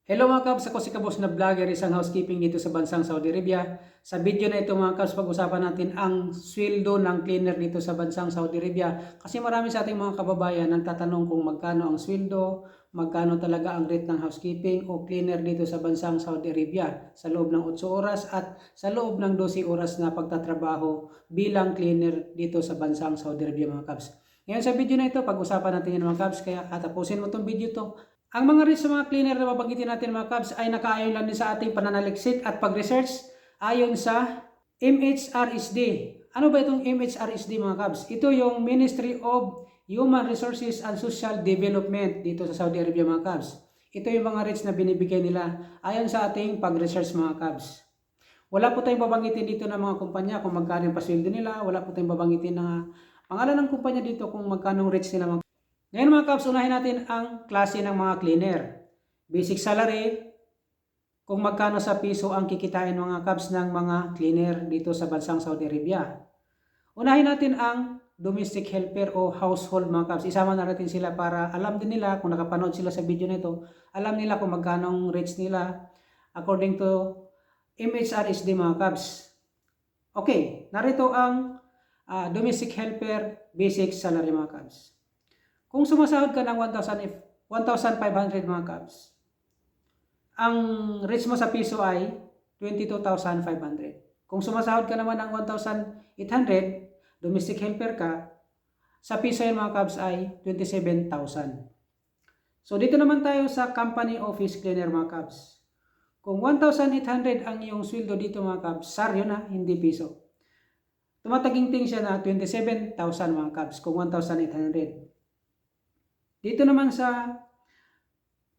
Hello mga Kabs, ako si Kabos na vlogger, isang housekeeping dito sa bansang Saudi Arabia. Sa video na ito mga Kabs, pag-usapan natin ang sweldo ng cleaner dito sa bansang Saudi Arabia. Kasi marami sa ating mga kababayan ang tatanong kung magkano ang sweldo, magkano talaga ang rate ng housekeeping o cleaner dito sa bansang Saudi Arabia sa loob ng 8 oras at sa loob ng 12 oras na pagtatrabaho bilang cleaner dito sa bansang Saudi Arabia mga Kabs. Ngayon sa video na ito, pag-usapan natin yan mga Kabs, kaya tapusin mo itong video to. Ang mga rates sa mga cleaner na babanggitin natin mga Kabs ay nakaayon lang din sa ating pananaliksik at pag-research ayon sa MHRSD. Ano ba itong MHRSD mga Kabs? Ito yung Ministry of Human Resources and Social Development dito sa Saudi Arabia mga Kabs. Ito yung mga rates na binibigay nila ayon sa ating pag-research mga Kabs. Wala po tayong babanggitin dito ng mga kumpanya kung magkano yung pasweldo nila. Wala po tayong babanggitin na pangalan ng kumpanya dito kung magkano rates nila mga. Ngayon mga Kabs, unahin natin ang klase ng mga cleaner. Basic salary, kung magkano sa piso ang kikitain mga Kabs ng mga cleaner dito sa bansang Saudi Arabia. Unahin natin ang domestic helper o household mga Kabs. Isama na natin sila para alam din nila, kung nakapanood sila sa video nito, alam nila kung magkano ang rates nila according to MHRSD mga Kabs. Okay, narito ang domestic helper basic salary mga Kabs. Kung sumasahod ka ng 1,500 mga Kabs, ang rates mo sa piso ay 22,500. Kung sumasahod ka naman ng 1,800, domestic helper ka, sa piso yan mga Kabs ay 27,000. So dito naman tayo sa company office cleaner mga Kabs. Kung 1,800 ang iyong sweldo dito mga Kabs, SAR yun hindi piso. Tumataginting siya na 27,000 mga Kabs kung 1,800. Dito naman sa,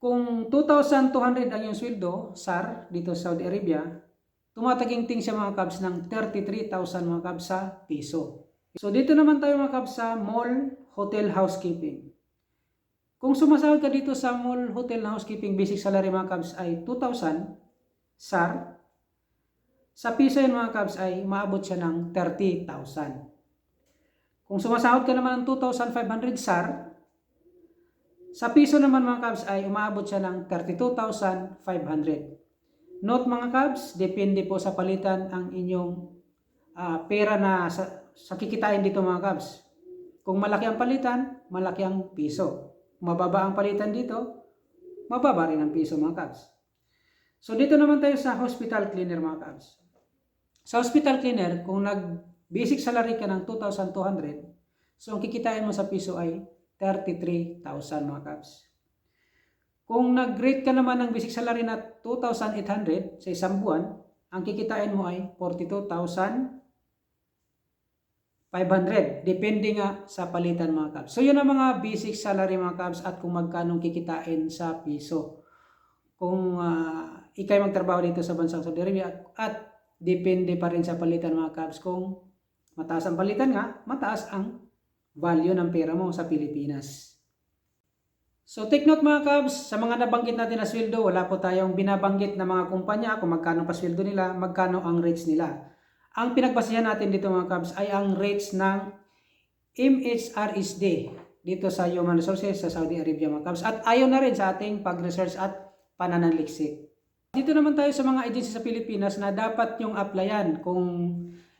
kung 2,200 ang yung sweldo, SAR, dito sa Saudi Arabia, tumataginting siya mga Kabs ng 33,000 mga Kabs sa piso. So dito naman tayo mga Kabs sa mall, hotel, housekeeping. Kung sumasahod ka dito sa mall, hotel, housekeeping, basic salary mga Kabs ay 2,000 SAR. Sa piso yun mga Kabs ay maabot siya ng 30,000. Kung sumasahod ka naman ng 2,500 SAR, sa piso naman mga Kabs ay umaabot siya ng 32,500. Note mga Kabs, depende po sa palitan ang inyong pera na sa kikitain dito mga Kabs. Kung malaki ang palitan, malaki ang piso. Mababa ang palitan dito, mababa rin ang piso mga Kabs. So dito naman tayo sa hospital cleaner mga Kabs. Sa hospital cleaner, kung nag-basic salary ka ng 2,200, so ang kikitain mo sa piso ay 33,000 mga Kabs. Kung nag-rate ka naman ng basic salary na 2,800 sa isang buwan, ang kikitain mo ay 42,500. Depende nga sa palitan mga Kabs. So yun ang mga basic salary mga Kabs at kung magkano kikitain sa piso. Kung ikay magtrabaho dito sa bansang Saudi Arabia at depende pa rin sa palitan mga Kabs. Kung mataas ang palitan nga, mataas ang value ng pera mo sa Pilipinas. So take note mga Kabs, sa mga nabanggit natin na sweldo, wala po tayong binabanggit na mga kumpanya kung magkano pa sweldo nila, magkano ang rates nila. Ang pinagbasihan natin dito mga Kabs ay ang rates ng MHRSD dito sa Human Resources sa Saudi Arabia mga Kabs. At ayon na rin sa ating pag-research at pananaliksik. Dito naman tayo sa mga agency sa Pilipinas na dapat yung applyan kung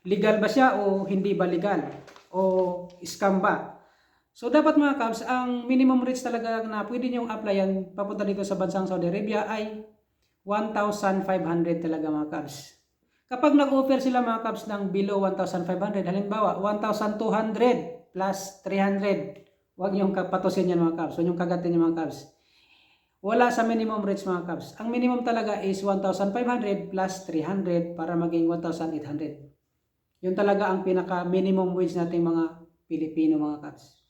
legal ba siya o hindi ba legal o scam ba. So dapat mga Kabs, ang minimum rates talaga na pwede niyong applyan papunta dito sa bansang Saudi Arabia ay 1,500 talaga mga Kabs. Kapag nag-offer sila mga Kabs ng below 1,500, halimbawa 1,200 plus 300, huwag niyong kapatusin yan mga Kabs, huwag niyong kagatin yung mga Kabs. Wala sa minimum rates mga Kabs. Ang minimum talaga is 1,500 plus 300 para maging 1,800. Yun talaga ang pinaka-minimum wage nating mga Pilipino mga Kabs.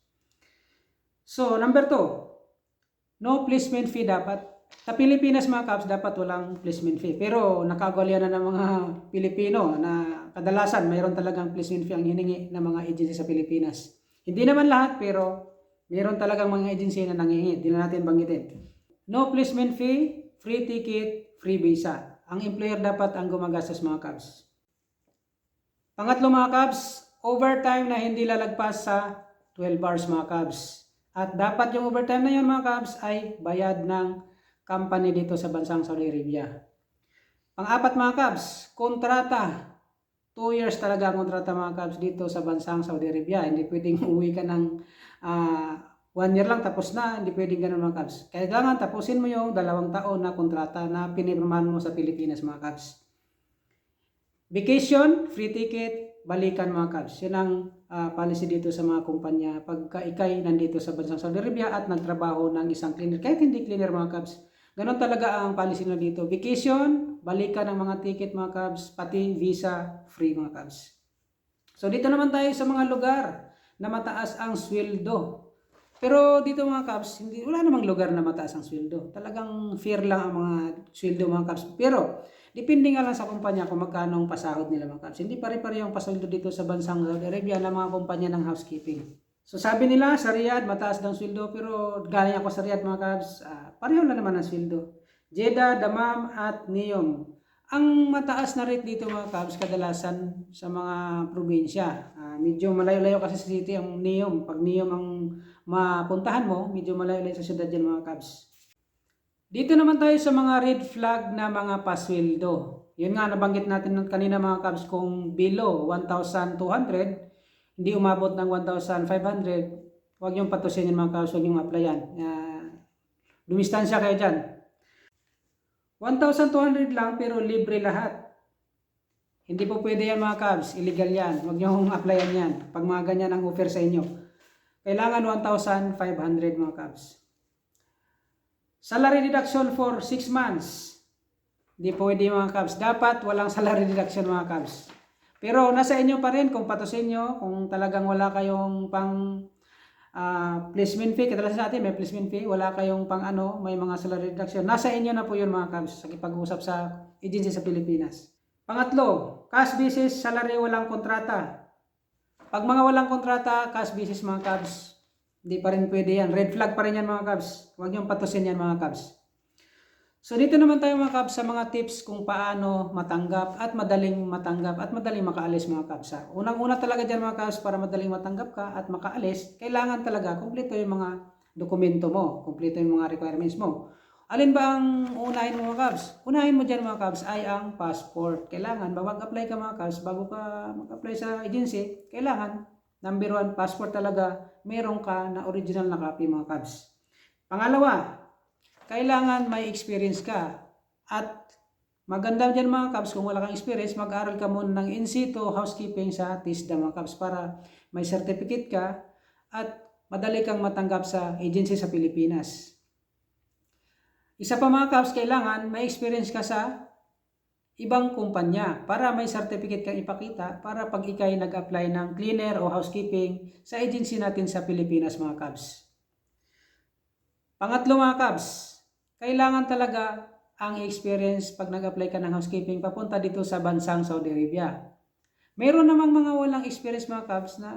So, number 2, no placement fee dapat. Sa Pilipinas mga Kabs, dapat walang placement fee. Pero nakagwalyan na ng mga Pilipino na kadalasan mayroon talagang placement fee ang hiningi ng mga agency sa Pilipinas. Hindi naman lahat pero mayroon talagang mga agency na nangihingi. Hindi na natin banggitin. No placement fee, free ticket, free visa. Ang employer dapat ang gumagastos mga Kabs. Pangatlo mga Kabs, overtime na hindi lalagpas sa 12 hours mga Kabs. At dapat yung overtime na yun mga Kabs ay bayad ng company dito sa bansang Saudi Arabia. Pang-apat mga kabs, kontrata. 2 years talaga ang kontrata mga kabs dito sa bansang Saudi Arabia. Hindi pwedeng uwi ka ng 1 year lang tapos na, hindi pwedeng ganun mga kabs. Kailangan tapusin mo yung 2 taon na kontrata na pinirmahan mo sa Pilipinas mga kabs. Vacation, free ticket, balikan mga kabs. Yan ang policy dito sa mga kumpanya pagka ikay nandito sa bansang Saudi Arabia at nagtrabaho ng isang cleaner. Kahit hindi cleaner mga kabs, ganon talaga ang policy na dito. Vacation, balikan ng mga ticket mga kabs, pati visa, free mga kabs. So dito naman tayo sa mga lugar na mataas ang sweldo. Pero dito mga kabs, wala namang lugar na mataas ang sweldo. Talagang fair lang ang mga sweldo mga kabs. Pero depende nga lang sa kumpanya kung magkano ang pasahod nila mga kabs. Hindi pare-pare yung pasahod dito sa bansang Saudi Arabia ng mga kumpanya ng housekeeping. So sabi nila sa Riyadh mataas daw sweldo, pero galing ako sa Riyadh mga kabs, pareho lang naman ang sweldo. Jeddah, Dammam at Neom. Ang mataas na rate dito mga kabs kadalasan sa mga probinsya. Medyo malayo-layo kasi sa city ang Neom. Pag Neom ang mapuntahan mo, medyo malayo-layo sa syudad dyan mga kabs. Dito naman tayo sa mga red flag na mga pasweldo. Yun nga nabanggit natin kanina mga kabs, kung below 1,200, hindi umabot ng 1,500, huwag yung patusin yung mga kabs, huwag yung applyan. Dumistansya kayo dyan. 1,200 lang pero libre lahat. Hindi po pwede yan mga kabs, illegal yan. Huwag nyo applyan yan pag mga ganyan ang offer sa inyo. Kailangan 1,500 mga kabs. Salary deduction for 6 months. Hindi pwede mga kabs. Dapat walang salary deduction mga kabs. Pero nasa inyo pa rin kung patusin nyo, kung talagang wala kayong pang placement fee. Kadalasan sa atin may placement fee. Wala kayong pang may mga salary deduction. Nasa inyo na po yun mga kabs sa pag-uusap sa agency sa Pilipinas. Pangatlo, cash basis salary, walang kontrata. Pag mga walang kontrata, cash basis mga kabs, hindi pa rin pwede yan. Red flag pa rin yan mga kabs. Huwag niyong patusin yan mga kabs. So dito naman tayo mga kabs sa mga tips kung paano matanggap at madaling makaalis mga kabs. Unang-una talaga dyan mga kabs, para madaling matanggap ka at makaalis, kailangan talaga kumpleto yung mga dokumento mo, kumpleto yung mga requirements mo. Alin ba ang unahin mo mga kabs? Unahin mo dyan mga kabs ay ang passport. Kailangan, mag-apply ka mga kabs, bago ka mag-apply sa agency, kailangan number 1, passport talaga, meron ka na original na copy mga kabs. Pangalawa, kailangan may experience ka. At maganda dyan mga kabs, kung wala kang experience, mag-aral ka muna ng in situ housekeeping sa TISDA mga kabs para may certificate ka at madali kang matanggap sa agency sa Pilipinas. Isa pa mga kabs, kailangan may experience ka sa ibang kumpanya para may certificate kang ipakita para pag ikay nag-apply ng cleaner o housekeeping sa agency natin sa Pilipinas mga kabs. Pangatlo mga kabs, kailangan talaga ang experience pag nag-apply ka ng housekeeping papunta dito sa bansang Saudi Arabia. Mayroon namang mga walang experience mga kabs na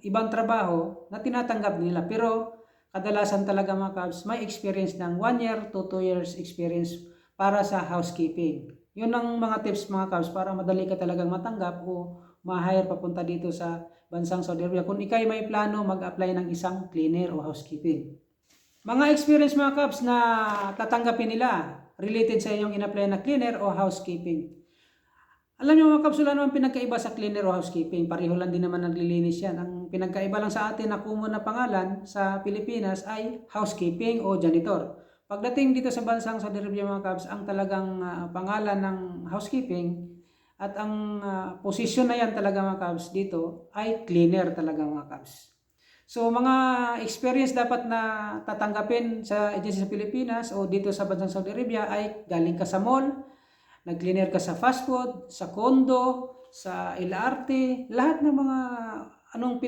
ibang trabaho na tinatanggap nila, pero kadalasan talaga mga kabs may experience ng 1 year to 2 years experience para sa housekeeping. Yun ang mga tips mga kabs para madali ka talagang matanggap o ma-hire papunta dito sa bansang Saudi Arabia kung ikay may plano mag-apply ng isang cleaner o housekeeping. Mga experience mga kabs na tatanggapin nila related sa inyong in-apply na cleaner o housekeeping. Alam niyo mga kabs, wala naman pinagkaiba sa cleaner o housekeeping. Pareho lang din naman naglilinis yan. Ang pinagkaiba lang sa atin na common na pangalan sa Pilipinas ay housekeeping o janitor. Pagdating dito sa bansang Saudi Arabia mga kabs, ang talagang pangalan ng housekeeping at ang posisyon na yan talaga mga kabs dito ay cleaner talaga mga kabs. So mga experience dapat na tatanggapin sa agency sa Pilipinas o dito sa bansang Saudi Arabia ay galing ka sa mall, nag-cleaner ka sa fast food, sa condo, sa LRT, lahat ng mga anong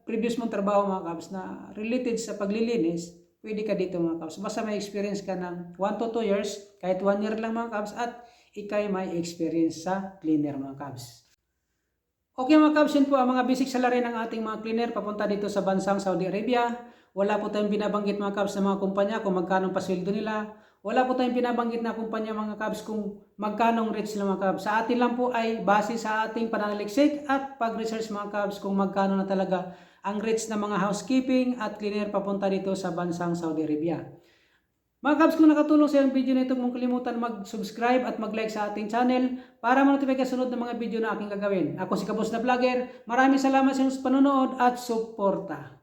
previous mong trabaho mga kabs na related sa paglilinis, pwede ka dito mga kabs. Basta may experience ka ng 1 to 2 years, kahit 1 year lang mga kabs, at ikay may experience sa cleaner mga kabs. Okay mga kabs, yun po ang mga basic salary ng ating mga cleaner papunta dito sa bansang Saudi Arabia. Wala po tayong binabanggit mga kabs sa mga kumpanya kung magkano pasweldo nila. Wala po tayong binabanggit na kumpanya mga kabs kung magkano rates nila mga kabs. Sa atin lang po ay base sa ating pananaliksik at pag-research mga kabs kung magkano na talaga ang rates ng mga housekeeping at cleaner papunta dito sa bansang Saudi Arabia. Mga kabs, kung nakatulong sa yung video na ito, huwag kalimutan mag-subscribe at mag-like sa ating channel para ma-notify ka sunod ng mga video na aking gagawin. Ako si Kabos na Vlogger. Maraming salamat sa inyong panonood at suporta.